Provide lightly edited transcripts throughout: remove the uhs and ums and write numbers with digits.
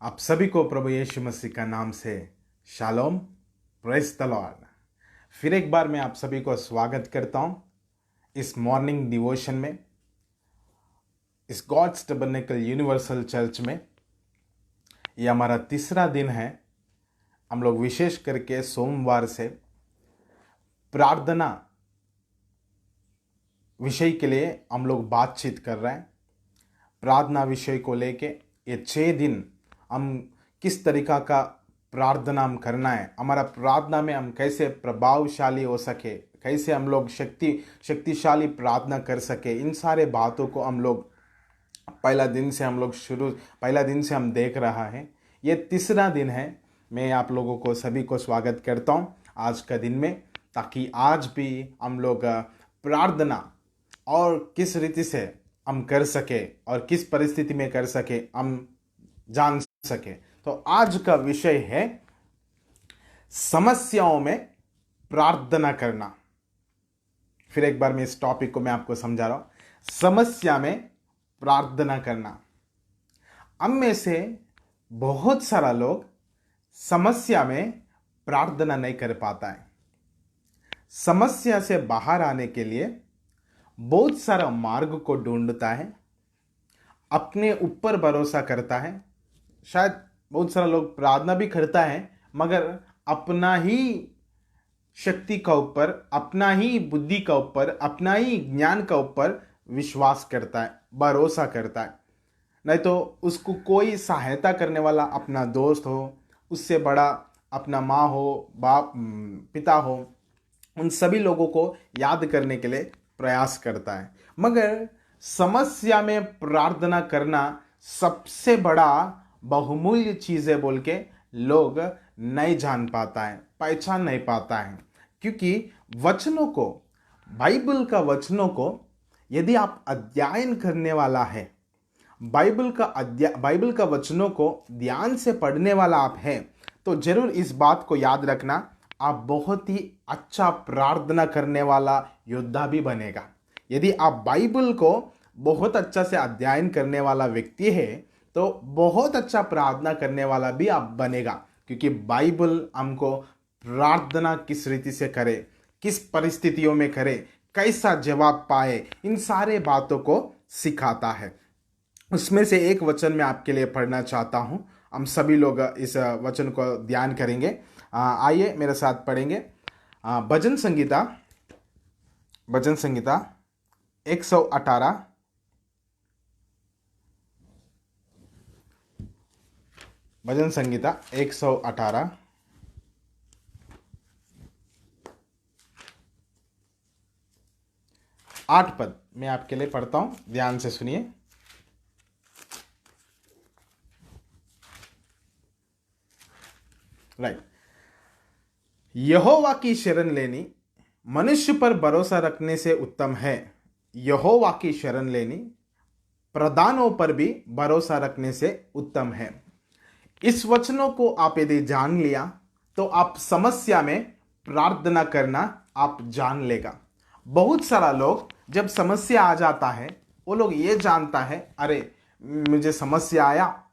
आप सभी को प्रभु यीशु मसीह का नाम से शालोम, प्रेज द लॉर्ड। फिर एक बार मैं आप सभी को स्वागत करता हूं इस मॉर्निंग डिवोशन में, इस गॉड्स टैबरनेकल यूनिवर्सल चर्च में। यह हमारा तीसरा दिन है। हम लोग विशेष करके सोमवार से प्रार्थना विषय के लिए हम लोग बातचीत कर रहे हैं। प्रार्थना विषय को लेके ये 6 दिन हम किस तरीका का प्रार्थना हम करना है, हमारा प्रार्थना में हम कैसे प्रभावशाली हो सके, कैसे हम लोग शक्तिशाली प्रार्थना कर सके, इन सारे बातों को हम लोग पहला दिन से हम देख रहा है। ये तीसरा दिन है। मैं आप लोगों को सभी को स्वागत करता हूँ आज का दिन में, ताकि आज भी हम लोग प्रार्थना और किस रीति से हम कर सके और किस परिस्थिति में कर सके हम जान सके। तो आज का विषय है समस्याओं में प्रार्थना करना। फिर एक बार मैं इस टॉपिक को आपको समझा रहा हूं। समस्या में प्रार्थना करना। हम में से बहुत सारा लोग समस्या में प्रार्थना नहीं कर पाता है। समस्या से बाहर आने के लिए बहुत सारा मार्ग को ढूंढता है, अपने ऊपर भरोसा करता है। शायद बहुत सारा लोग प्रार्थना भी करता है, मगर अपना ही शक्ति का ऊपर, अपना ही बुद्धि का ऊपर, अपना ही ज्ञान का ऊपर विश्वास करता है, भरोसा करता है। नहीं तो उसको कोई सहायता करने वाला अपना दोस्त हो, उससे बड़ा अपना माँ हो, बाप, पिता हो, उन सभी लोगों को याद करने के लिए प्रयास करता है। मगर समस्या में प्रार्थना करना सबसे बड़ा बहुमूल्य चीज है बोल के लोग नहीं जान पाता है, पहचान नहीं पाता है। क्योंकि वचनों को, बाइबल का यदि आप अध्ययन करने वाला है, बाइबल का वचनों को ध्यान से पढ़ने वाला आप हैं, तो जरूर इस बात को याद रखना, आप बहुत ही अच्छा प्रार्थना करने वाला योद्धा भी बनेगा। यदि आप बाइबल को बहुत अच्छा से अध्ययन करने वाला व्यक्ति है, तो बहुत अच्छा प्रार्थना करने वाला भी आप बनेगा। क्योंकि बाइबल हमको प्रार्थना किस रीति से करे, किस परिस्थितियों में करे, कैसा जवाब पाए, इन सारे बातों को सिखाता है। उसमें से एक वचन मैं आपके लिए पढ़ना चाहता हूँ। हम सभी लोग इस वचन को ध्यान करेंगे। आइए मेरे साथ पढ़ेंगे। भजन संगीता 118, भजन संगीता 118 8 पद मैं आपके लिए पढ़ता हूं, ध्यान से सुनिए। राइट। यहोवा की शरण लेनी मनुष्य पर भरोसा रखने से उत्तम है। यहोवा की शरण लेनी प्रधानों पर भी भरोसा रखने से उत्तम है। इस वचनों को आप यदि जान लिया तो आप समस्या में प्रार्थना करना आप जान लेगा। बहुत सारा लोग जब समस्या आ जाता है, वो लोग ये जानता है, अरे मुझे समस्या आया,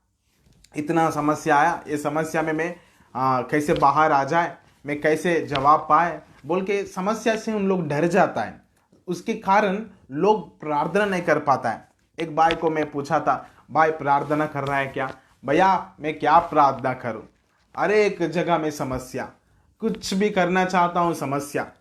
इतना समस्या आया, ये समस्या में मैं कैसे बाहर आ जाए, मैं कैसे जवाब पाए बोल के समस्या से उन लोग डर जाता है। उसके कारण लोग प्रार्थना नहीं कर पाता है। एक भाई को मैं पूछा था, भाई प्रार्थना कर रहा है क्या? भैया मैं क्या प्रार्थना करूं? अरे एक जगह में समस्या, कुछ भी करना चाहता हूं समस्या,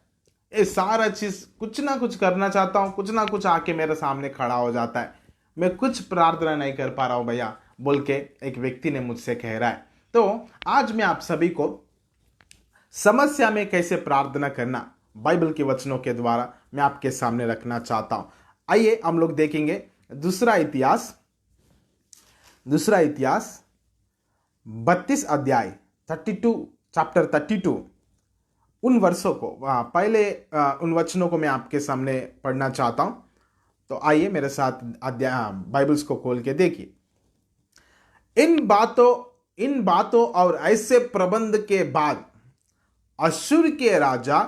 ये सारा चीज कुछ ना कुछ करना चाहता हूं, कुछ ना कुछ आके मेरे सामने खड़ा हो जाता है, मैं कुछ प्रार्थना नहीं कर पा रहा हूं भैया बोल के एक व्यक्ति ने मुझसे कह रहा है। तो आज मैं आप सभी को समस्या में कैसे प्रार्थना करना बाइबल के वचनों के द्वारा मैं आपके सामने रखना चाहता हूं। आइए हम लोग देखेंगे दूसरा इतिहास 32 अध्याय 32 चैप्टर 32 उन वर्षों को पहले उन वचनों को मैं आपके सामने पढ़ना चाहता हूं। तो आइए मेरे साथ अध्याय बाइबल्स को खोल के देखिए। इन बातों और ऐसे प्रबंध के बाद अश्शूर के राजा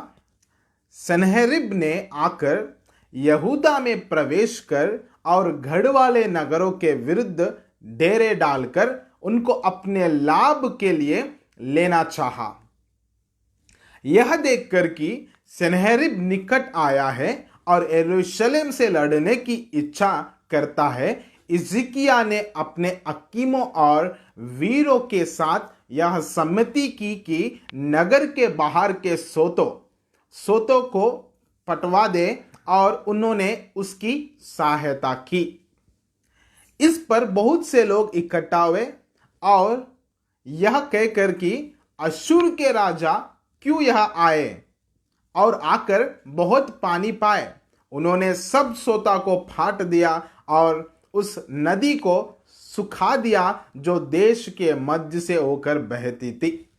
सन्हेरिब ने आकर यहूदा में प्रवेश कर और गढ़ वाले नगरों के विरुद्ध डेरे डालकर उनको अपने लाभ के लिए लेना चाहा। यह देखकर कि सन्हेरीब निकट आया है और यरूशलेम से लड़ने की इच्छा करता है, हिजकिय्याह ने अपने हकीमों और वीरों के साथ यह सम्मति की कि नगर के बाहर के सोतों को पटवा दे, और उन्होंने उसकी सहायता की। इस पर बहुत से लोग इकट्ठा हुए और यह कहकर कि अश्शूर के राजा क्यों यह आए और आकर बहुत पानी पाए, उन्होंने सब सोता को फाड़ दिया और उस नदी को सुखा दिया जो देश के मध्य से होकर बहती थी।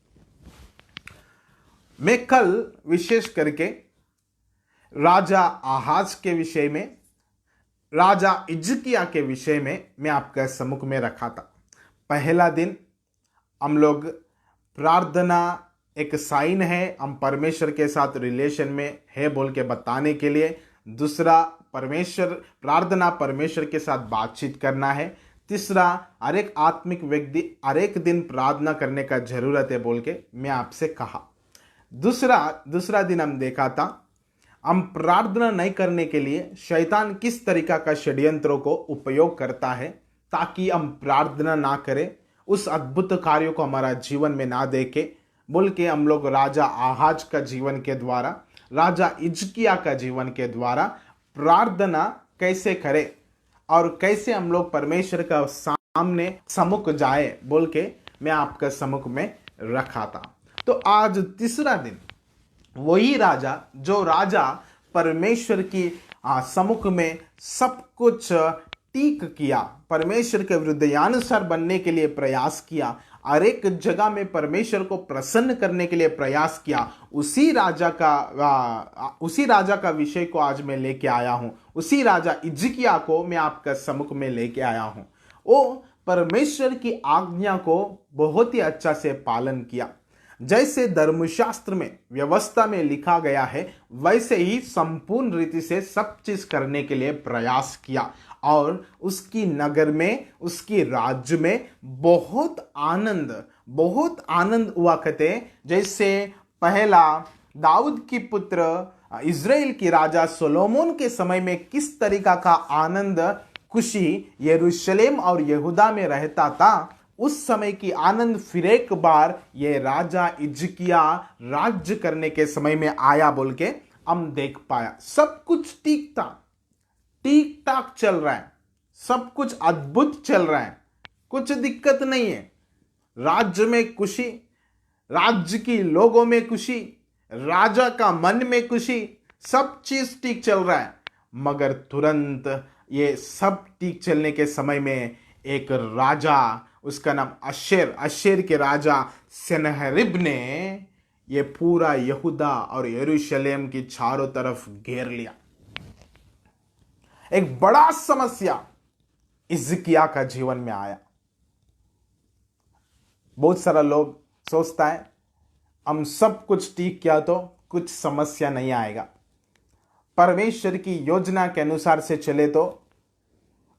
मैं कल विशेष करके राजा आहाज के विषय में, राजा हिजकिय्याह के विषय में मैं आपके सम्मुख में रखा था। पहला दिन हम लोग प्रार्थना एक साइन है, हम परमेश्वर के साथ रिलेशन में है बोल के बताने के लिए। दूसरा, प्रार्थना परमेश्वर के साथ बातचीत करना है। तीसरा, हर एक आत्मिक व्यक्ति हर एक दिन प्रार्थना करने का जरूरत है बोल के मैं आपसे कहा। दूसरा दिन हम देखा था हम प्रार्थना नहीं करने के लिए शैतान किस तरीका का षड्यंत्रों को उपयोग करता है ताकि हम प्रार्थना ना करें, उस अद्भुत कार्यों को हमारा जीवन में ना देखे बोल के हम लोग राजा आहाज का जीवन के द्वारा, राजा हिजकिय्याह का जीवन के द्वारा प्रार्थना कैसे करें और कैसे हम लोग परमेश्वर का सामने सम्मुख जाए बोल के मैं आपका सम्मुख में रखा था। तो आज तीसरा दिन, वही राजा जो राजा परमेश्वर की सम्मुख में सब कुछ ठीक किया, परमेश्वर के हृदयानुसार बनने के लिए प्रयास किया, हर एक जगह में परमेश्वर को प्रसन्न करने के लिए प्रयास किया, उसी राजा का विषय को आज मैं लेके आया हूं। उसी राजा हिजकिय्याह को मैं आपका सम्मुख में लेके आया हूं। वो परमेश्वर की आज्ञा को बहुत ही अच्छा से पालन किया। जैसे धर्मशास्त्र में व्यवस्था में लिखा गया है वैसे ही संपूर्ण रीति से सब चीज करने के लिए प्रयास किया, और उसकी नगर में, उसकी राज्य में बहुत आनंद हुआ करते। जैसे पहला दाऊद की पुत्र इज़राइल की राजा सोलोमन के समय में किस तरीका का आनंद खुशी यरूशलेम और यहूदा में रहता था, उस समय की आनंद फिर एक बार ये राजा हिजकिय्याह राज्य करने के समय में आया बोल के हम देख पाया। सब कुछ ठीक ठाक चल रहा है, सब कुछ अद्भुत चल रहा है, कुछ दिक्कत नहीं है। राज्य में खुशी, राज्य की लोगों में खुशी, राजा का मन में खुशी, सब चीज ठीक चल रहा है। मगर तुरंत ये सब ठीक चलने के समय में एक राजा, उसका नाम अश्शूर के राजा सन्हेरीब ने ये पूरा यहूदा और यरूशलेम की चारों तरफ घेर लिया। एक बड़ा समस्या हिजकिय्याह का जीवन में आया। बहुत सारा लोग सोचता है हम सब कुछ ठीक किया तो कुछ समस्या नहीं आएगा, परमेश्वर की योजना के अनुसार से चले तो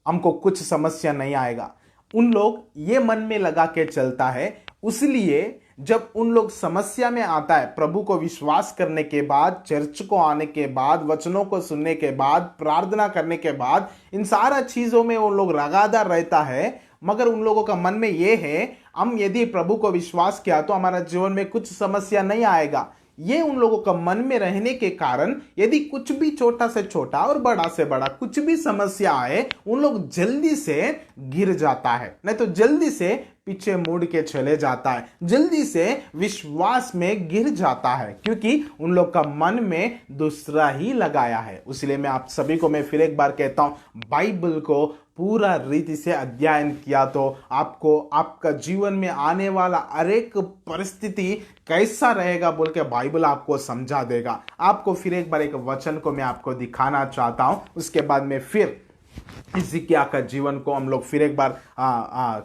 हमको कुछ समस्या नहीं आएगा। उन लोग ये मन में लगा के चलता है, इसलिए जब उन लोग समस्या में आता है, प्रभु को विश्वास करने के बाद, चर्च को आने के बाद, वचनों को सुनने के बाद, प्रार्थना करने के बाद, इन सारा चीजों में उन लोग लगातार रहता है, मगर उन लोगों का मन में यह है हम यदि प्रभु को विश्वास किया तो हमारा जीवन में कुछ समस्या नहीं आएगा। ये उन लोगों का मन में रहने के कारण यदि कुछ भी छोटा से छोटा और बड़ा से बड़ा कुछ भी समस्या आए, उन लोग जल्दी से गिर जाता है, नहीं तो जल्दी से पीछे मुड़ के चले जाता है, जल्दी से विश्वास में गिर जाता है, क्योंकि उन लोग का मन में दूसरा ही लगाया है। इसलिए मैं आप सभी को मैं फिर एक बार कहता हूं, बाइबल को पूरा रीति से अध्ययन किया तो आपको आपका जीवन में आने वाला हर एक परिस्थिति कैसा रहेगा बोल के बाइबल आपको समझा देगा। आपको फिर एक बार एक वचन को मैं आपको दिखाना चाहता हूं, उसके बाद में फिर हिजकिय्याह का जीवन को हम लोग फिर एक बार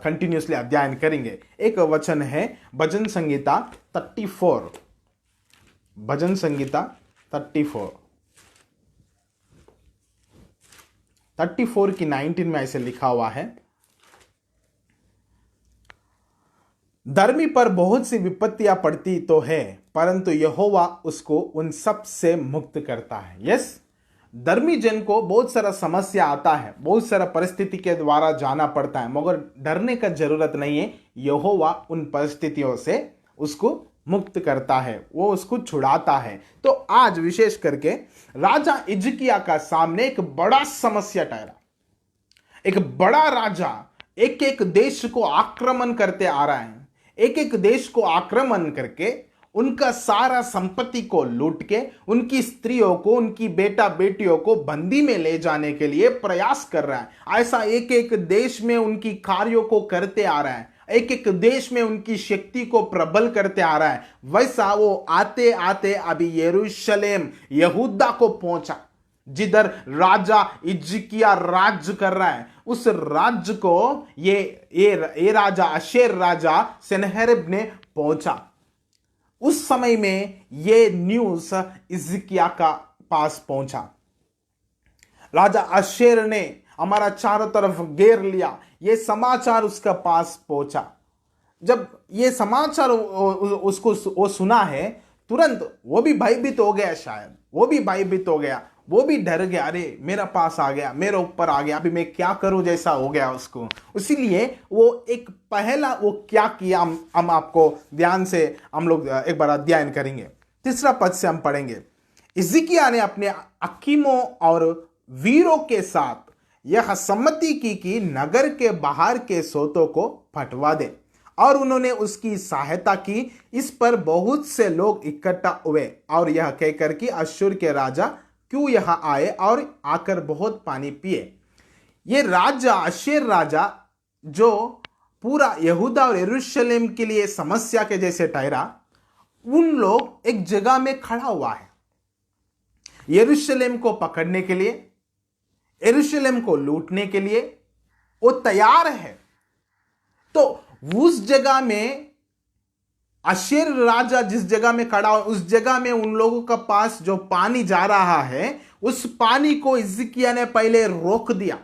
कंटिन्यूसली अध्ययन करेंगे। एक वचन है भजन संगीता 34, भजन संगीता 34 की 19 में ऐसे लिखा हुआ है, धर्मी पर बहुत सी विपत्तियां पड़ती तो है, परंतु यहोवा उसको उन सब से मुक्त करता है। यस, धर्मी जन को बहुत सारा समस्या आता है, बहुत सारा परिस्थिति के द्वारा जाना पड़ता है, मगर डरने का जरूरत नहीं है। यहोवा उन परिस्थितियों से उसको मुक्त करता है, वो उसको छुड़ाता है। तो आज विशेष करके राजा हिजकिय्याह का सामने एक बड़ा समस्या ठहरा। एक बड़ा राजा एक एक देश को आक्रमण करते आ रहा है, एक एक देश को आक्रमण करके उनका सारा संपत्ति को लूट के उनकी स्त्रियों को, उनकी बेटा बेटियों को बंदी में ले जाने के लिए प्रयास कर रहा है। ऐसा एक एक देश में उनकी कार्यों को करते आ रहा है, एक एक देश में उनकी शक्ति को प्रबल करते आ रहा है। वैसा वो आते आते अभी यरूशलेम यहूदा को पहुंचा, जिधर राजा हिजकिय्याह राज्य कर रहा है। उस राज्य को ये राजा अशेर राजा सन्हेरीब ने पहुंचा। उस समय में ये न्यूज हिजकिय्याह का पास पहुंचा। राजा अशेर ने हमारा चारों तरफ घेर लिया, ये समाचार उसका पास पहुंचा। जब ये समाचार उसको वो सुना है, तुरंत वो भी भयभीत हो गया, शायद वो भी भयभीत हो गया, वो भी डर गया, अरे मेरा पास आ गया, मेरे ऊपर आ गया, अभी मैं क्या करूं जैसा हो गया उसको। इसीलिए वो एक पहला वो क्या किया, हम आपको ध्यान से हम लोग एक बार अध्ययन करेंगे। तीसरा पद से हम पढ़ेंगे, हिजकिय्याह ने अपने हकीमों और वीरों के साथ यह सम्मति की कि नगर के बाहर के सोतों को फटवा दे, और उन्होंने उसकी सहायता की। इस पर बहुत से लोग इकट्ठा हुए और यह कहकर कि अश्शूर के राजा क्यों यहां आए और आकर बहुत पानी पिए। ये राजा अशेर राजा जो पूरा यहूदा और यरूशलेम के लिए समस्या के जैसे ठहरा, उन लोग एक जगह में खड़ा हुआ है यरूशलेम को पकड़ने के लिए, यरूशलेम को लूटने के लिए वो तैयार है। तो उस जगह में अशेर राजा जिस जगह में खड़ा हो, उस जगह में उन लोगों का पास जो पानी जा रहा है, उस पानी को हिजकिय्याह ने पहले रोक दिया।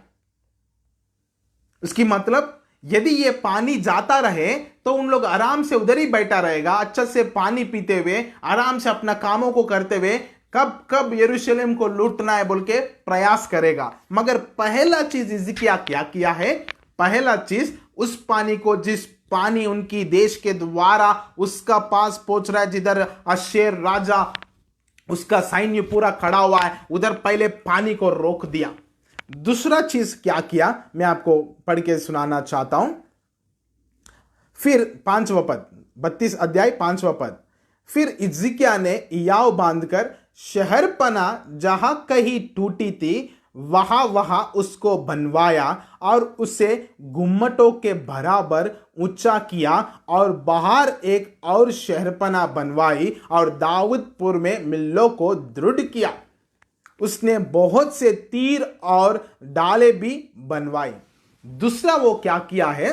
उसकी मतलब यदि ये पानी जाता रहे तो उन लोग आराम से उधर ही बैठा रहेगा, अच्छा से पानी पीते हुए, आराम से अपना कामों को करते हुए, कब कब यरूशलेम को लूटना है बोल के प्रयास करेगा। मगर पहला चीज हिजकिय्याह क्या किया है, पहला चीज उस पानी को, जिस पानी उनकी देश के द्वारा उसका पास पहुंच रहा है, जिधर अशेर राजा उसका सैन्य पूरा खड़ा हुआ है, उधर पहले पानी को रोक दिया। दूसरा चीज क्या किया, मैं आपको पढ़ के सुनाना चाहता हूं। फिर 5वां पद, 32 अध्याय 5वां पद, फिर हिजकिय्याह ने याव बांधकर शहरपना जहां कहीं टूटी थी वहां वहां उसको बनवाया और उसे गुम्मटों के बराबर ऊंचा किया, और बाहर एक और शहरपना बनवाई और दाऊदपुर में मिल्लों को दृढ़ किया। उसने बहुत से तीर और डाले भी बनवाई। दूसरा वो क्या किया है,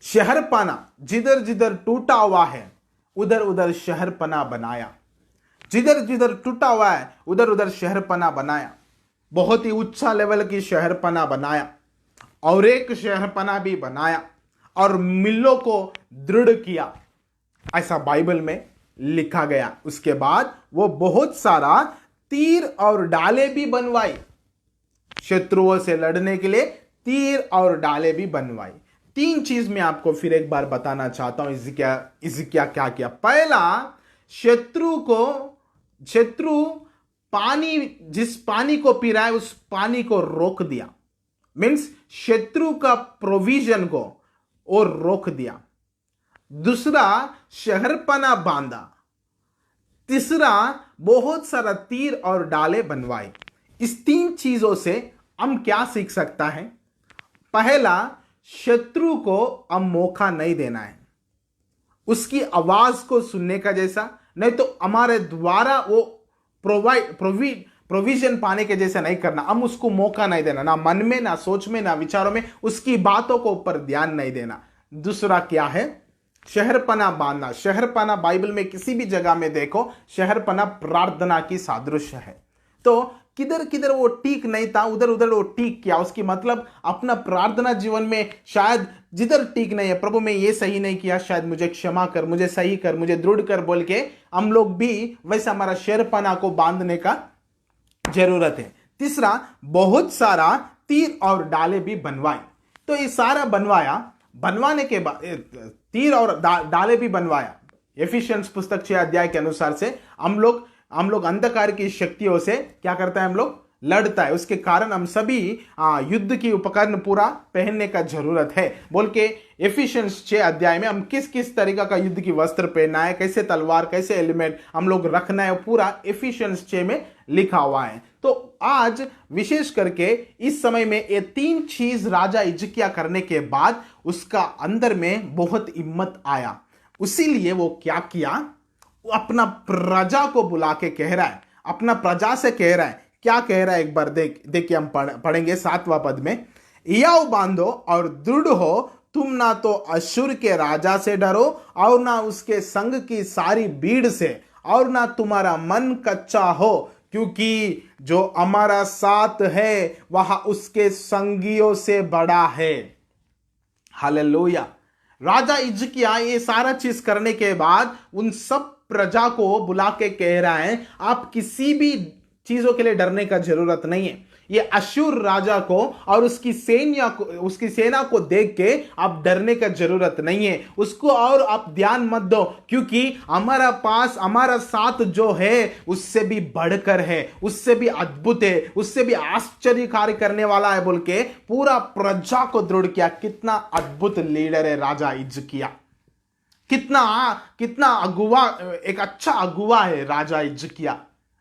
शहरपना जिधर जिधर टूटा हुआ है उधर उधर शहरपना बनाया, जिधर जिधर टूटा हुआ है उधर उधर शहरपना बनाया। बहुत ही ऊंचा लेवल की शहरपना बनाया और एक शहरपना भी बनाया और मिल्लों को दृढ़ किया, ऐसा बाइबल में लिखा गया। उसके बाद वो बहुत सारा तीर और डाले भी बनवाई, शत्रुओं से लड़ने के लिए तीर और डाले भी बनवाई। तीन चीज मैं आपको फिर एक बार बताना चाहता हूं, हिजकिय्याह क्या किया। पहला, शत्रु पानी, जिस पानी को पी रहा है उस पानी को रोक दिया, मीन्स शत्रु का प्रोविजन को और रोक दिया। दूसरा, शहरपना बांधा। तीसरा, बहुत सारा तीर और डाले बनवाए। इस तीन चीजों से हम क्या सीख सकता है? पहला, शत्रु को हम मौका नहीं देना है, उसकी आवाज को सुनने का जैसा, नहीं तो हमारे द्वारा वो प्रोविजन पाने के जैसे नहीं करना। हम उसको मौका नहीं देना, ना मन में, ना सोच में, ना विचारों में, उसकी बातों को ऊपर ध्यान नहीं देना। दूसरा क्या है? शहरपना बांधना। शहरपना बाइबल में किसी भी जगह में देखो, शहरपना प्रार्थना की सादृश्य है। तो किधर किधर वो ठीक नहीं था, उधर उधर वो ठीक किया। उसकी मतलब अपना प्रार्थना जीवन में शायद जिधर ठीक नहीं है, प्रभु मैं ये सही नहीं किया, शायद मुझे क्षमा कर, मुझे सही कर, मुझे दृढ़ कर बोल के हम लोग भी वैसे हमारा शेरपना को बांधने का जरूरत है। तीसरा, बहुत सारा तीर और डाले भी बनवाए। तो ये सारा बनवाने के बाद तीर और डाले भी बनवाया। एफिशिएंस पुस्तक 6 अध्याय के अनुसार से हम लोग अंधकार की शक्तियों से क्या करता है, हम लोग लड़ता है। उसके कारण हम सभी युद्ध की उपकरण पूरा पहनने का जरूरत है बोल के एफिशिएंस 6 अध्याय में हम किस किस तरीका का युद्ध की वस्त्र पहनना है, कैसे तलवार, कैसे एलिमेंट हम लोग रखना है, पूरा एफिशिएंस 6 में लिखा हुआ है। तो आज विशेष करके इस समय में ये 3 चीज राजा हिजकिय्याह करने के बाद उसका अंदर में बहुत हिम्मत आया। उसीलिए वो क्या किया, वो अपना प्रजा को बुला के कह रहा है, अपना प्रजा से कह रहा है। क्या कह रहा है एक बार देखिए, हम पढ़ेंगे 7वां पद में। हियाव बांधो और दृढ़ हो, तुम ना तो अश्शूर के राजा से डरो और ना उसके संग की सारी भीड़ से, और ना तुम्हारा मन कच्चा हो, क्योंकि जो हमारा साथ है वह उसके संगियों से बड़ा है। हालेलुया। राजा हिजकिय्याह ये सारा चीज करने के बाद उन सब प्रजा को बुला के कह रहा है, आप किसी भी चीजों के लिए डरने का जरूरत नहीं है। ये अश्शूर राजा को और उसकी सेना को देख के आप डरने का जरूरत नहीं है, उसको और आप ध्यान मत दो, क्योंकि हमारा साथ जो है उससे भी बढ़कर है, उससे भी अद्भुत है, उससे भी आश्चर्य कार्य करने वाला है बोल के पूरा प्रजा को दृढ़ किया। कितना अद्भुत लीडर है राजा हिजकिय्याह, कितना अगुवा, एक अच्छा अगुवा है राजा हिजकिय्याह,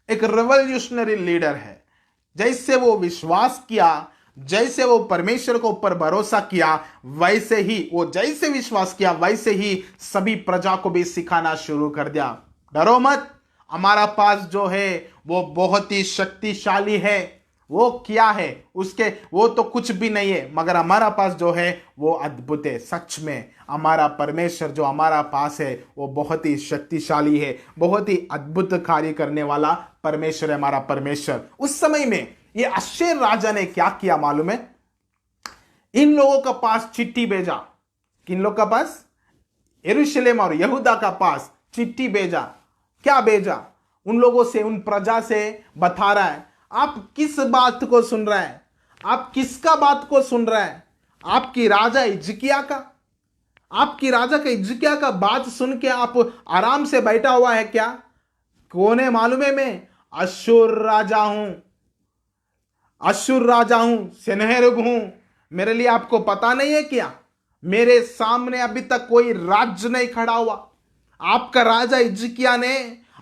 एक रेवोल्यूशनरी लीडर है। जैसे वो विश्वास किया, जैसे वो परमेश्वर को ऊपर भरोसा किया, वैसे ही वो जैसे विश्वास किया वैसे ही सभी प्रजा को भी सिखाना शुरू कर दिया। डरो मत, हमारा पास जो है वो बहुत ही शक्तिशाली है। वो क्या है, वो तो कुछ भी नहीं है, मगर हमारा पास जो है वो अद्भुत है। सच में हमारा परमेश्वर जो हमारा पास है वो बहुत ही शक्तिशाली है, बहुत ही अद्भुत कार्य करने वाला परमेश्वर है हमारा परमेश्वर। उस समय में ये अश्शूर राजा ने क्या किया मालूम है, इन लोगों का पास चिट्ठी भेजा। किन लोग का पास? यरूशलेम और यहूदा का पास चिट्ठी भेजा। क्या भेजा? उन लोगों से, उन प्रजा से बता रहा है, आप किस बात को सुन रहे हैं, आप किसका बात को सुन रहे हैं? आपकी राजा हिजकिय्याह का, आपकी राजा का हिजकिय्याह का बात सुन के आप आराम से बैठा हुआ है क्या? कौन है मालूम है? मैं अश्शूर राजा हूं, अश्शूर राजा हूं, सेनहेरीब हूं। मेरे लिए आपको पता नहीं है क्या? मेरे सामने अभी तक कोई राज्य नहीं खड़ा हुआ। आपका राजा हिजकिय्याह ने,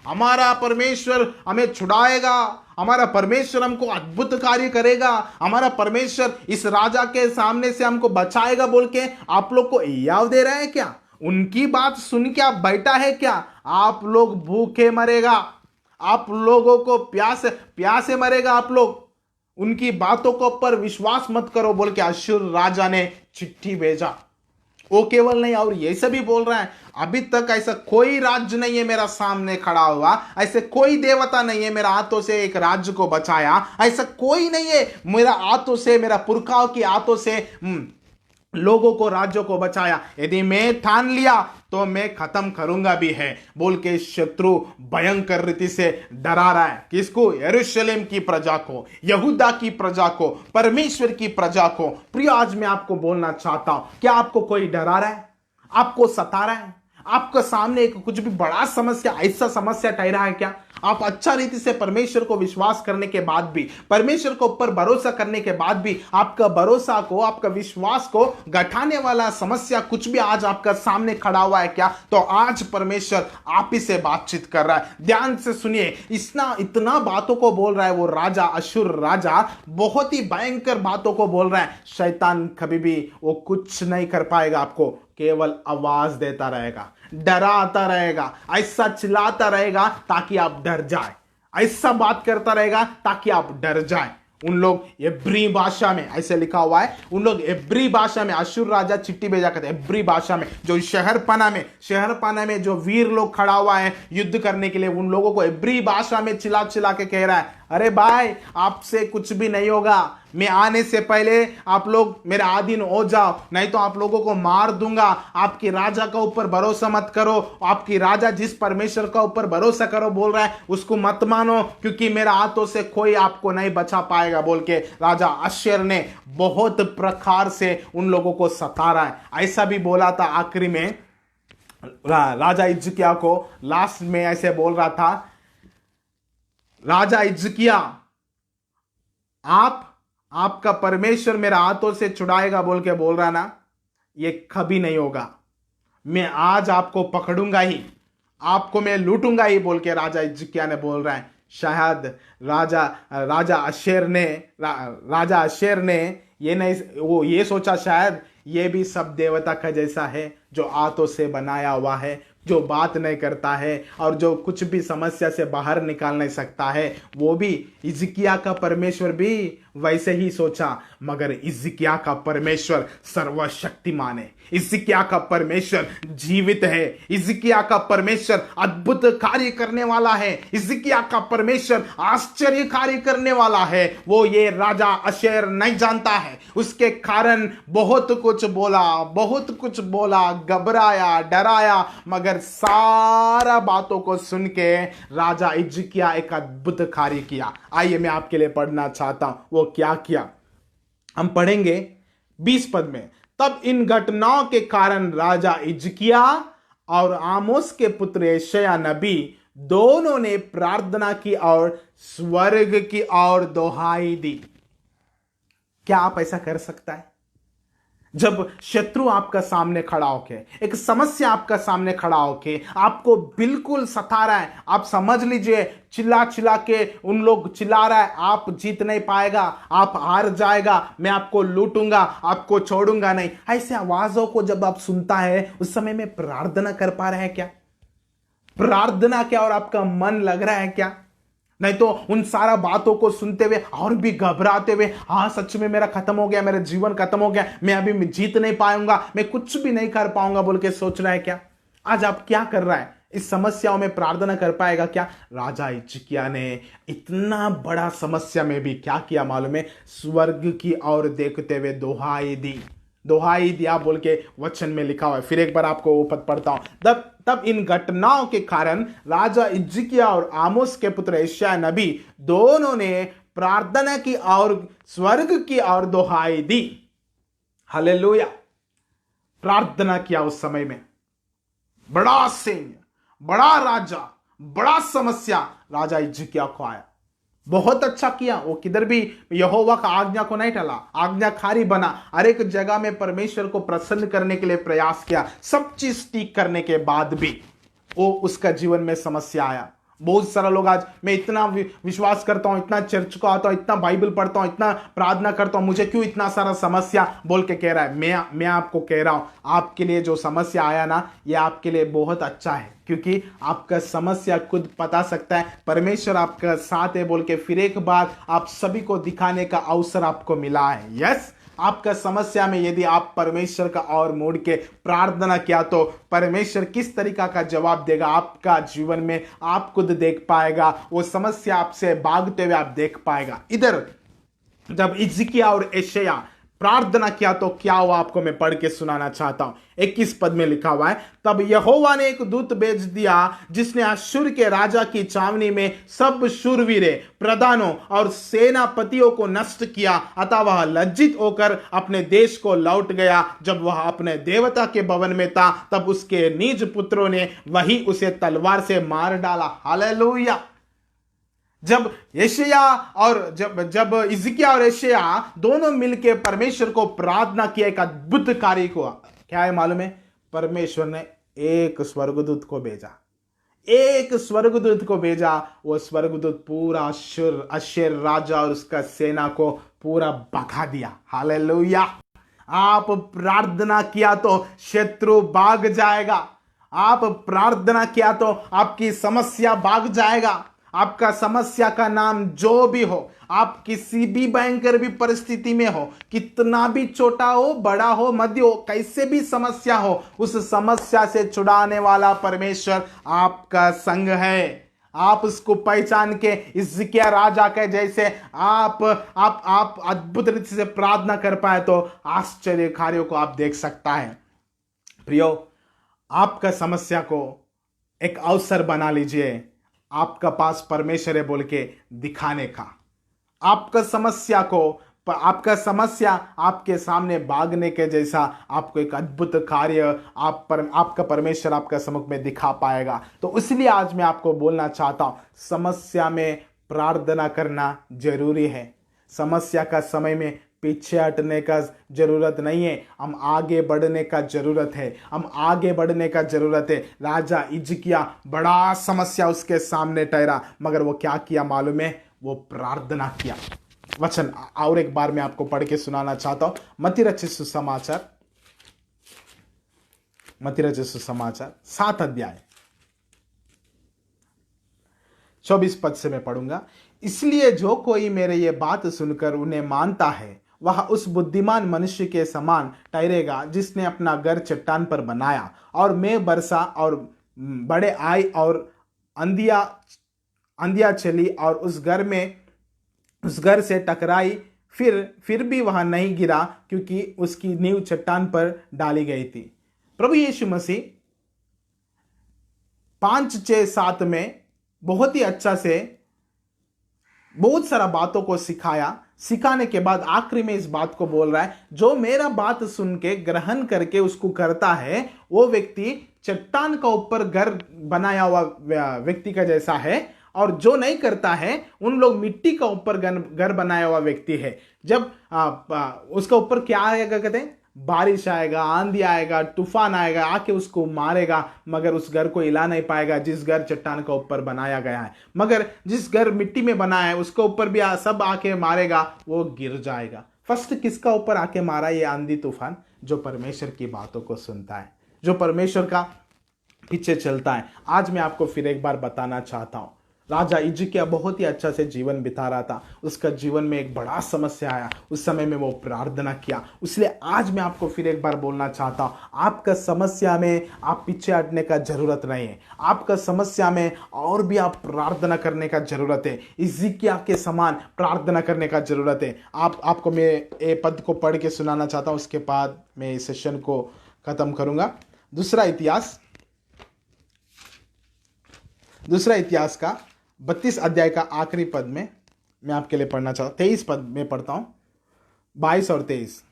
हमारा परमेश्वर हमें छुड़ाएगा, हमारा परमेश्वर हमको अद्भुत कार्य करेगा, हमारा परमेश्वर इस राजा के सामने से हमको बचाएगा बोल के आप लोग को हियाव दे रहा है क्या? उनकी बात सुन के आप बैठा है क्या? आप लोग भूखे मरेगा, आप लोगों को प्यासे मरेगा आप लोग। उनकी बातों को पर विश्वास मत करो बोल के अश्शूर राजा ने चिट्ठी भेजा। वो केवल नहीं, और ये सभी बोल रहा है, अभी तक ऐसा कोई राज्य नहीं है मेरा सामने खड़ा हुआ, ऐसे कोई देवता नहीं है मेरा हाथों से एक राज्य को बचाया, ऐसा कोई नहीं है मेरा हाथों से, मेरा पुरखाओं की हाथों से लोगों को, राज्यों को बचाया। यदि मैं ठान लिया तो मैं खत्म करूंगा भी है बोल के शत्रु भयंकर रीति से डरा रहा है। किसको? यरूशलेम की प्रजा को, यहूदा की प्रजा को, परमेश्वर की प्रजा को। प्रिय, आज मैं आपको बोलना चाहता हूं, क्या आपको कोई डरा रहा है, आपको सता रहा है, आपके सामने एक कुछ भी बड़ा समस्या, ऐसा समस्या ठहरा है क्या? आप अच्छा रीति से परमेश्वर को विश्वास करने के बाद भी, परमेश्वर को ऊपर भरोसा करने के बाद भी आपका भरोसा को, आपका विश्वास को घटाने वाला समस्या कुछ भी आज आपका सामने खड़ा हुआ है क्या? तो आज परमेश्वर आप ही से बातचीत कर रहा है। ध्यान से सुनिए, इतना बातों को बोल रहा है वो राजा, अश्शूर राजा बहुत ही भयंकर बातों को बोल रहा है। शैतान कभी भी वो कुछ नहीं कर पाएगा, आपको केवल आवाज देता रहेगा, डराता रहेगा, ऐसा चिल्लाता रहेगा ताकि आप डर जाए, ऐसा बात करता रहेगा ताकि आप डर जाए। उन लोग इब्री भाषा में, ऐसे लिखा हुआ है, उन लोग इब्री भाषा में, अश्शूर राजा चिट्ठी भेजा करते इब्री भाषा में। जो शहरपना में जो वीर लोग खड़ा हुआ है युद्ध करने के लिए, उन लोगों को इब्री भाषा में चिल्ला चिल्ला के कह रहा है, अरे भाई आपसे कुछ भी नहीं होगा, मैं आने से पहले आप लोग मेरे अधीन हो जाओ, नहीं तो आप लोगों को मार दूंगा। आपकी राजा का ऊपर भरोसा मत करो, आपकी राजा जिस परमेश्वर का ऊपर भरोसा करो बोल रहा है उसको मत मानो, क्योंकि मेरा हाथों से कोई आपको नहीं बचा पाएगा बोल के राजा अश्शूर ने बहुत प्रकार से उन लोगों को सता रहा है। ऐसा भी बोला था आखिरी में राजा हिजकिय्याह को, लास्ट में ऐसे बोल रहा था, राजा हिजकिय्याह आपका परमेश्वर मेरा हाथों से छुड़ाएगा बोल के बोल रहा ना, ये कभी नहीं होगा। मैं आज आपको पकड़ूंगा ही, आपको मैं लूटूंगा ही बोल के राजा हिजकिय्याह ने बोल रहा है। शायद राजा अश्शूर ने ये नहीं, वो ये सोचा शायद ये भी सब देवता का जैसा है, जो हाथों से बनाया हुआ है, जो बात नहीं करता है और जो कुछ भी समस्या से बाहर निकाल नहीं सकता है। वो भी हिजकिय्याह का परमेश्वर भी वैसे ही सोचा, मगर हिजकिय्याह का परमेश्वर सर्वशक्तिमान है, हिजकिय्याह का परमेश्वर जीवित है, हिजकिय्याह का परमेश्वर अद्भुत कार्य करने वाला है, हिजकिय्याह का परमेश्वर आश्चर्य कार्य करने वाला है। वो ये राजा अश्शूर नहीं जानता है, उसके कारण बहुत कुछ बोला, घबराया, डराया, मगर सारा बातों को सुन के राजा हिजकिय्याह एक अद्भुत कार्य किया। आइए मैं आपके लिए पढ़ना चाहता हूं वो क्या किया। हम पढ़ेंगे 20 पद में। तब इन घटनाओं के कारण राजा हिजकिय्याह और आमोस के पुत्र यशायाह नबी दोनों ने प्रार्थना की और स्वर्ग की ओर दोहाई दी। क्या आप ऐसा कर सकता है? जब शत्रु आपका सामने खड़ा होके, एक समस्या आपका सामने खड़ा होके आपको बिल्कुल सता रहा है, आप समझ लीजिए चिल्ला चिल्ला के उन लोग चिल्ला रहा है, आप जीत नहीं पाएगा, आप हार जाएगा, मैं आपको लूटूंगा, आपको छोड़ूंगा नहीं, ऐसे आवाजों को जब आप सुनता है उस समय में प्रार्थना कर पा रहे हैं क्या? प्रार्थना क्या और आपका मन लग रहा है क्या? नहीं तो उन सारा बातों को सुनते हुए और भी घबराते हुए, हाँ सच में मेरा खत्म हो गया, मेरा जीवन खत्म हो गया, मैं अभी जीत नहीं पाऊंगा, मैं कुछ भी नहीं कर पाऊंगा बोल के सोच रहा है क्या? आज आप क्या कर रहा है? इस समस्याओं में प्रार्थना कर पाएगा क्या? राजा हिजकिय्याह ने इतना बड़ा समस्या में भी क्या किया मालूम है? स्वर्ग की ओर देखते हुए दोहाई दी, दोहाई दिया बोल के वचन में लिखा हुआ है। फिर एक बार आपको वो पद पढ़ता हूं। तब इन घटनाओं के कारण राजा हिजकिय्याह और आमोस के पुत्र यशायाह नबी दोनों ने प्रार्थना की और स्वर्ग की ओर दोहाई दी। हालेलुया! प्रार्थना किया उस समय में। बड़ा सैन्य, बड़ा राजा, बड़ा समस्या राजा हिजकिय्याह को आया। बहुत अच्छा किया, वो किधर भी यहोवा का आज्ञा को नहीं टला, आज्ञाकारी बना, हर एक जगह में परमेश्वर को प्रसन्न करने के लिए प्रयास किया। सब चीज ठीक करने के बाद भी वो उसका जीवन में समस्या आया। बहुत सारा लोग आज, मैं इतना विश्वास करता हूं, इतना चर्च को आता हूं, इतना बाइबल पढ़ता हूं, इतना प्रार्थना करता हूं, मुझे क्यों इतना सारा समस्या बोल के कह रहा है। मैं आपको कह रहा हूं, आपके लिए जो समस्या आया ना, ये आपके लिए बहुत अच्छा है, क्योंकि आपका समस्या खुद बता सकता है परमेश्वर आपका साथ है बोल के। फिर एक बार आप सभी को दिखाने का अवसर आपको मिला है। यस, आपका समस्या में यदि आप परमेश्वर का और मोड़ के प्रार्थना किया तो परमेश्वर किस तरीका का जवाब देगा आपका जीवन में आप खुद देख पाएगा। वो समस्या आपसे भागते हुए आप देख पाएगा। इधर जब हिजकिय्याह और यशायाह प्रार्थना किया तो क्या हुआ, आपको मैं पढ़ के सुनाना चाहता हूं। 21 पद में लिखा हुआ है, तब यहोवा ने एक दूत भेज दिया जिसने अश्शूर के राजा की छावनी में सब शूरवीरों, प्रधानों और सेनापतियों को नष्ट किया। अतः वह लज्जित होकर अपने देश को लौट गया। जब वह अपने देवता के भवन में था तब उसके निज पुत्रों ने वही उसे तलवार से मार डाला। हालेलुया! जब हिजकिय्याह और यशायाह दोनों मिलकर परमेश्वर को प्रार्थना किया, एक अद्भुत कार्य हुआ। क्या है मालूम है? परमेश्वर ने एक स्वर्गदूत को भेजा, वो स्वर्गदूत पूरा अश्शूर राजा और उसका सेना को पूरा भगा दिया। हालेलुया! आप प्रार्थना किया तो शत्रु भाग जाएगा, आप प्रार्थना किया तो आपकी समस्या भाग जाएगा। आपका समस्या का नाम जो भी हो, आप किसी भी भयंकर भी परिस्थिति में हो, कितना भी छोटा हो, बड़ा हो, मध्य हो, कैसे भी समस्या हो, उस समस्या से छुड़ाने वाला परमेश्वर आपका संग है। आप उसको पहचान के हिजकिय्याह राजा के जैसे आप अद्भुत रीति से प्रार्थना कर पाए तो आश्चर्य कार्यों को आप देख सकता है। प्रियो, आपका समस्या को एक अवसर बना लीजिए, आपका पास परमेश्वर है बोल के दिखाने का। आपका समस्या आपके सामने भागने के जैसा आपको एक अद्भुत कार्य आपका परमेश्वर आपका सम्मुख में दिखा पाएगा। तो इसलिए आज मैं आपको बोलना चाहता हूं, समस्या में प्रार्थना करना जरूरी है। समस्या का समय में पीछे हटने का जरूरत नहीं है, हम आगे बढ़ने का जरूरत है। राजा हिजकिय्याह बड़ा समस्या उसके सामने ठहरा, मगर वो क्या किया मालूम है? वो प्रार्थना किया। वचन और एक बार मैं आपको पढ़ के सुनाना चाहता हूं। मत्ती रचित सुसमाचार 7 अध्याय 24 पद से मैं पढ़ूंगा। इसलिए जो कोई मेरे ये बात सुनकर उन्हें मानता है वह उस बुद्धिमान मनुष्य के समान ठहरेगा जिसने अपना घर चट्टान पर बनाया, और मैं बरसा और बड़े आई और अंधिया चली और उस घर से टकराई, फिर भी वह नहीं गिरा क्योंकि उसकी नींव चट्टान पर डाली गई थी। प्रभु यीशु मसीह 5, 6, 7 में बहुत ही अच्छा से बहुत सारा बातों को सिखाने के बाद आखिरी में इस बात को बोल रहा है, जो मेरा बात सुन के ग्रहण करके उसको करता है वो व्यक्ति चट्टान का ऊपर घर बनाया हुआ व्यक्ति का जैसा है, और जो नहीं करता है उन लोग मिट्टी का ऊपर घर बनाया हुआ व्यक्ति है। जब उसका ऊपर क्या आएगा, कहते हैं बारिश आएगा, आंधी आएगा, तूफान आएगा, आके उसको मारेगा, मगर उस घर को हिला नहीं पाएगा जिस घर चट्टान का ऊपर बनाया गया है। मगर जिस घर मिट्टी में बना है उसके ऊपर भी सब आके मारेगा, वो गिर जाएगा। फर्स्ट किसका ऊपर आके मारा ये आंधी तूफान? जो परमेश्वर की बातों को सुनता है, जो परमेश्वर का पीछे चलता है। आज मैं आपको फिर एक बार बताना चाहता हूं, राजा हिजकिय्याह बहुत ही अच्छा से जीवन बिता रहा था। उसका जीवन में एक बड़ा समस्या आया, उस समय में वो प्रार्थना किया। इसलिए आज मैं आपको फिर एक बार बोलना चाहता हूं, आपका समस्या में आप पीछे हटने का जरूरत नहीं है। आपका समस्या में और भी आप प्रार्थना करने का जरूरत है, हिजकिय्याह के समान प्रार्थना करने का जरूरत है। आपको मैं ये पद को पढ़ के सुनाना चाहता हूं, उसके बाद मैं इस सेशन को खत्म करूंगा। दूसरा इतिहास का 32 अध्याय का आखिरी पद में मैं आपके लिए पढ़ना चाहता हूं। 23 पद में पढ़ता हूं, 22 और 23।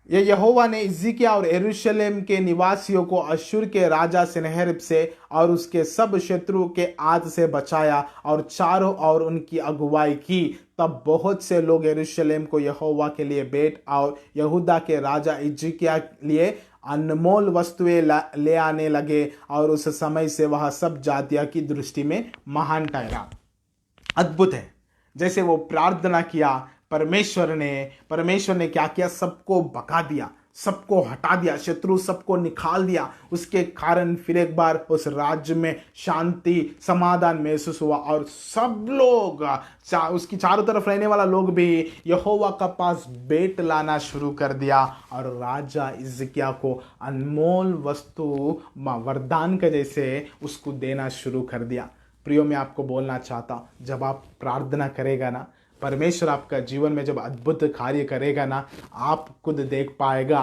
ये यहोवा ने हिजकिय्याह और यरूशलेम के निवासियों को अश्शूर के राजा सन्हेरीब से और उसके सब शत्रु के हाथ से बचाया और चारों ओर उनकी अगुवाई की। तब बहुत से लोग यरूशलेम को यहोवा के लिए भेंट और यहूदा के राजा हिजकिय्याह लिए अनमोल वस्तुएं ले आने लगे, और उस समय से वह सब जातियों की दृष्टि में महान ठहरा। अद्भुत है, जैसे वो प्रार्थना किया, परमेश्वर ने क्या किया? सबको भगा दिया, सबको हटा दिया, शत्रु सबको निकाल दिया। उसके कारण फिर एक बार उस राज्य में शांति समाधान महसूस हुआ, और सब लोग उसकी चारों तरफ रहने वाला लोग भी यहोवा का पास भेंट लाना शुरू कर दिया, और राजा हिजकिय्याह को अनमोल वस्तु वरदान के जैसे उसको देना शुरू कर दिया। प्रियो, मैं आपको बोलना चाहता हूं, जब आप प्रार्थना करेगा ना, परमेश्वर आपका जीवन में जब अद्भुत कार्य करेगा ना, आप खुद देख पाएगा।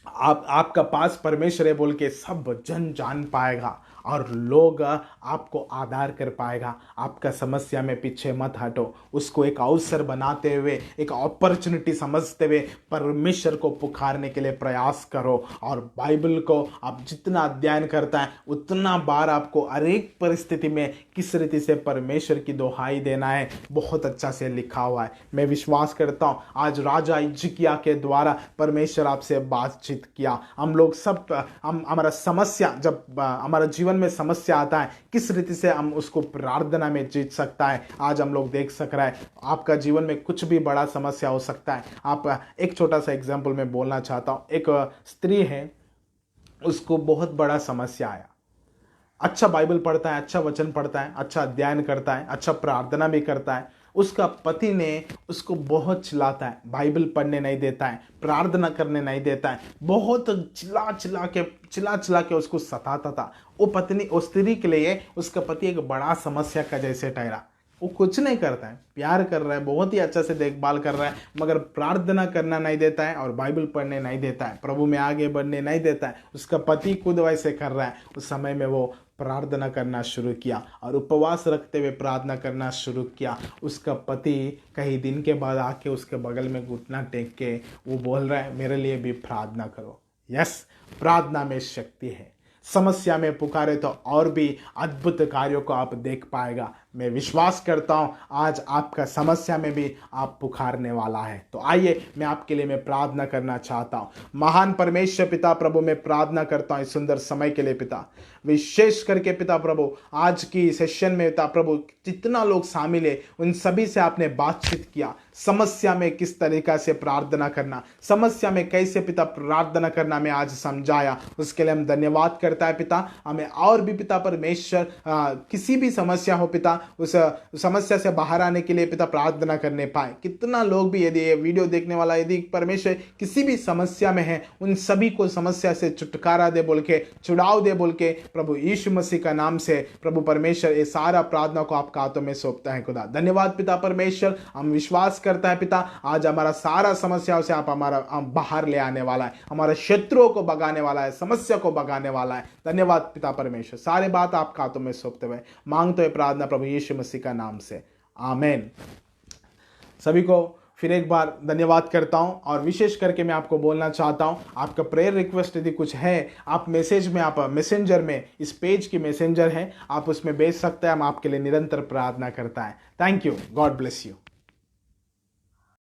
आपका पास परमेश्वर है बोल के सब जन जान पाएगा, और लोग आपको आधार कर पाएगा। आपका समस्या में पीछे मत हटो, उसको एक अवसर बनाते हुए, एक अपॉर्चुनिटी समझते हुए परमेश्वर को पुकारने के लिए प्रयास करो। और बाइबल को आप जितना अध्ययन करता है उतना बार आपको हर एक परिस्थिति में किस रीति से परमेश्वर की दोहाई देना है बहुत अच्छा से लिखा हुआ है। मैं विश्वास करता हूँ आज राजा हिजकिय्याह के द्वारा परमेश्वर आपसे बातचीत किया। हम लोग सब हमारा समस्या, जब हमारा जीवन में समस्या आता है, किस रीति से हम उसको प्रार्थना में जीत सकता है, आज हम लोग देख सक रहा है। आपका जीवन में कुछ भी बड़ा समस्या हो सकता है। आप एक छोटा सा एग्जांपल मैं बोलना चाहता हूं। एक स्त्री है, उसको बहुत बड़ा समस्या आया। अच्छा बाइबल पढ़ता है, अच्छा वचन पढ़ता है, अच्छा अध्ययन करता है, अच्छा प्रार्थना भी करता है, उसका पति ने उसको बहुत चिल्लाता है, बाइबल पढ़ने नहीं देता है, प्रार्थना करने नहीं देता है, बहुत चिल्ला चिल्ला के उसको सताता था। वो पत्नी, उस स्त्री के लिए उसका पति एक बड़ा समस्या का जैसे ठहरा। वो कुछ नहीं करता है, प्यार कर रहा है, बहुत ही अच्छा से देखभाल कर रहा है, मगर प्रार्थना करना नहीं देता है और बाइबल पढ़ने नहीं देता है, प्रभु में आगे बढ़ने नहीं देता है। उसका पति खुद वैसे कर रहा है। उस समय में वो प्रार्थना करना शुरू किया और उपवास रखते हुए प्रार्थना करना शुरू किया। उसका पति कई दिन के बाद आके उसके बगल में घुटना टेक के वो बोल रहा है, मेरे लिए भी प्रार्थना करो। यस, प्रार्थना में शक्ति है। समस्या में पुकारे तो और भी अद्भुत कार्यों को आप देख पाएगा। मैं विश्वास करता हूँ आज आपका समस्या में भी आप पुकारने वाला है। तो आइए मैं आपके लिए मैं प्रार्थना करना चाहता हूँ। महान परमेश्वर पिता प्रभु, मैं प्रार्थना करता हूँ इस सुंदर समय के लिए पिता, विशेष करके पिता प्रभु आज की सेशन में पिता प्रभु जितना लोग शामिल है उन सभी से आपने बातचीत किया। समस्या में किस तरीका से प्रार्थना करना, समस्या में कैसे पिता प्रार्थना करना मैं आज समझाया, उसके लिए हम धन्यवाद करता है पिता। हमें और भी पिता परमेश्वर किसी भी समस्या हो पिता, उस समस्या से बाहर आने के लिए पिता प्रार्थना करने पाए। कितना लोग भी यदि ये वीडियो देखने वाला यदि परमेश्वर किसी भी समस्या में है, उन सभी को समस्या से छुटकारा दे बोल के, छुड़ाव दे बोल के प्रभु यीशु मसीह का नाम से प्रभु परमेश्वर ये सारा प्रार्थना को आपका हाथों में सौंपता है खुदा। धन्यवाद पिता परमेश्वर। हम विश्वास करता है पिता आज हमारा सारा समस्याओं से आप हमारा बाहर ले आने वाला है, हमारे शत्रुओं को भगाने वाला है, समस्या को भगाने वाला है। धन्यवाद पिता परमेश्वर। सारे बात आपका हाथों में सौंपते हुए मांगते हुए प्रार्थना प्रभु यीशु मसीह का नाम से, आमीन। सभी को फिर एक बार धन्यवाद करता हूं और विशेष करके मैं आपको बोलना चाहता हूं, आपका प्रेयर रिक्वेस्ट यदि कुछ है आप मैसेज में, आप मैसेंजर में, इस पेज की मैसेंजर है, आप उसमें भेज सकते हैं। हम आपके लिए निरंतर प्रार्थना करता है। Thank you, God bless you.